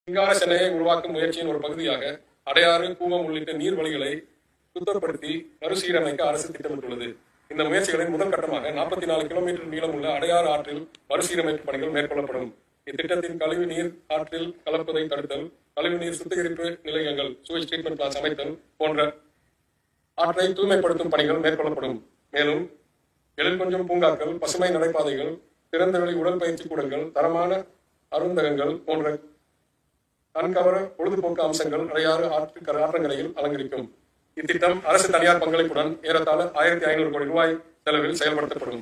சிங்கார சென்னையை உருவாக்கும் முயற்சியின் ஒரு பகுதியாக அடையாறு, கூவம் உள்ளிட்ட நீர்வழிகளை சுத்தப்படுத்தி மறுசீரமைக்க அரசு திட்டமிட்டுள்ளது. இந்த முயற்சிகளின் முதல் கட்டமாக 44 கிலோமீட்டர் நீளமுள்ள அடையாறு ஆற்றில் மறுசீரமைப்பு பணிகள் மேற்கொள்ளப்படும். இத்திட்டத்தின் கழிவு நீர் ஆற்றில் கலப்பதை தடுத்தல், கழிவுநீர் சுத்திகரிப்பு நிலையங்கள் சுவேஜ் ட்ரீட்மெண்ட் பிளான்ஸ் அமைத்தல் போன்ற ஆற்றை தூய்மைப்படுத்தும் பணிகள் மேற்கொள்ளப்படும். மேலும் எழில்கொஞ்சும் பூங்காக்கள், பசுமை நடைபாதைகள், திறந்தவெளி உடற்பயிற்சி கூடங்கள், தரமான அருந்தகங்கள் போன்ற கண்கவர பொழுதுபோக்கு அம்சங்கள் அடையாறு ஆற்றங்கரையில் அலங்கரிக்கும். இத்திட்டம் அரசு தனியார் பங்களிப்புடன் ஏறத்தாழ 1500 கோடி ரூபாய் செலவில் செயல்படுத்தப்படும்.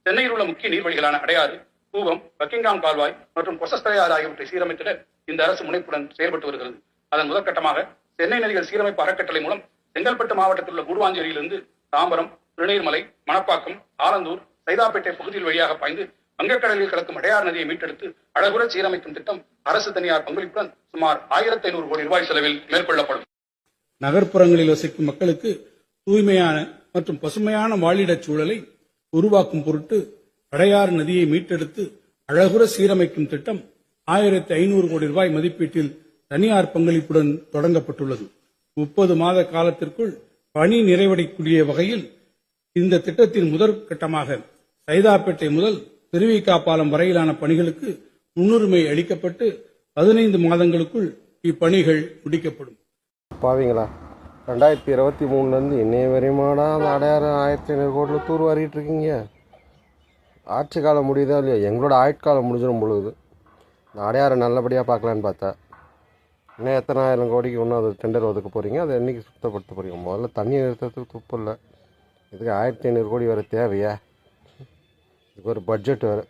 சென்னையில் உள்ள முக்கிய நீர்வழிகளான அடையாறு, கூவம், பக்கிங்காம் கால்வாய் மற்றும் கொசஸ்தலையாறு ஆகியவற்றை சீரமைத்திட இந்த அரசு முனைப்புடன் செயல்பட்டு வருகிறது. அதன் முதற்கட்டமாக சென்னை நதிகள் சீரமைப்பு அறக்கட்டளை மூலம் செங்கல்பட்டு மாவட்டத்தில் உள்ள கூடுவாஞ்சேரியிலிருந்து தாம்பரம், திருநீர்மலை, மணப்பாக்கம், ஆலந்தூர், சைதாப்பேட்டை பகுதியில் வழியாக பாய்ந்து வங்கக்கடலில் கலக்கும் அடையாறு நதியை மீட்டெடுத்து அழகுற சீரமைக்கும் திட்டம் அரசு தனியார் பங்களிப்புடன் சுமார் 1500 கோடி ரூபாய் செலவில் மேற்கொள்ளப்படும். நகர்ப்புறங்களில் வசிக்கும் மக்களுக்கு தூய்மையான மற்றும் பசுமையான வாழிடச் சூழலை உருவாக்கும் பொருட்டு அடையாறு நதியை மீட்டெடுத்து அழகுற சீரமைக்கும் திட்டம் 1500 கோடி ரூபாய் மதிப்பீட்டில் தனியார் பங்களிப்புடன் தொடங்கப்பட்டுள்ளது. 30 மாத காலத்திற்குள் பணி நிறைவடையக்கூடிய வகையில் இந்த திட்டத்தின் முதல் கட்டமாக சைதாப்பேட்டை முதல் திருவிக பாலம் வரையிலான பணிகளுக்கு முன்னுரிமை அளிக்கப்பட்டு 15 மாதங்களுக்குள் இப்பணிகள் முடிக்கப்படும். பாவீங்களா, 2023 இன்னைய வரையுமாடா அந்த அடையாறு 1500 கோடியில் தூர் வாரிட்டு இருக்கீங்க. ஆட்சி காலம் முடியுதா இல்லையா? எங்களோட ஆயுட்காலம் முடிஞ்சிடும் பொழுது இந்த அடையாறு நல்லபடியாக பார்க்கலான்னு பார்த்தா இன்னும் எத்தனை ஆயிரம் கோடிக்கு இன்னும் அது டெண்டர் ஒதுக்க போகிறீங்க. அதை என்றைக்கு சுத்தப்படுத்த போகிறீங்க? முதல்ல தண்ணி நிறுத்தத்துக்கு துப்பு இல்லை, இதுக்கு 1500 கோடி வர தேவையா? இதுக்கு ஒரு பட்ஜெட் வேறு.